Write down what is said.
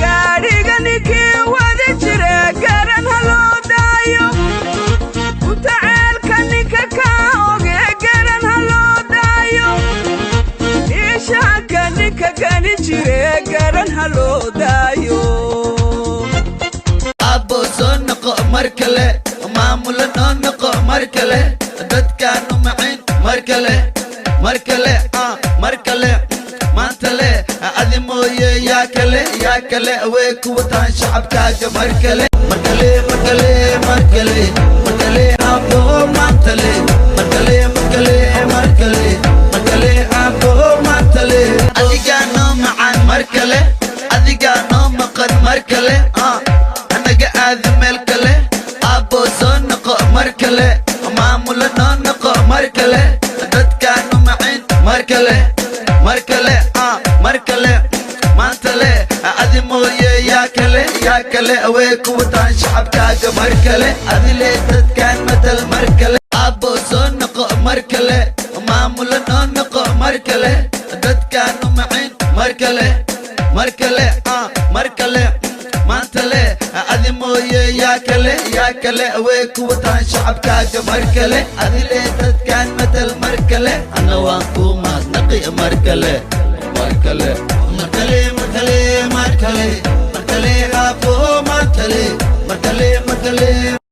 gaadhiga ninkii wada jira garan haloo daayo kutaceelka ninka ka oge garan haloo daayo ishaanka ninka gani jire garan haloo daayo abbo soo noqo mar kale maamula noo noqo mar kale dadkaanu macayn mar kale mar kale mar kale maantale adi mooye yaa kale way ku wataan shacabkaaga mar kale mar kale mar kale mar kale mar kale abbo maantale mar kale mar kale mar kale mar kale abbo maantale adigaa noo macaan mar kale adigaa noo maqan mar kale anaga aadi meel kale abbo soo noqo mar kale maamula noo noqo mar kale dadkaanu macayn mar kale mar kale mar kale maantale adi mooye yaa kale way ku wataan shacabkaaga mar kale adile dadkaan matal mar kale abbo soo noqo mar kale maamula noo noqo mar kale dadkaanu macayn mar kale mar kale mar kale maantale adi mooye yaa kale way ku wataan shacabkaaga mar kale adile dadkaan matal mar kale ana waan ku mahadnaqi mar kale mar kale mar kale mar kale mar kale mar kale abbo maantale mar kale mar kale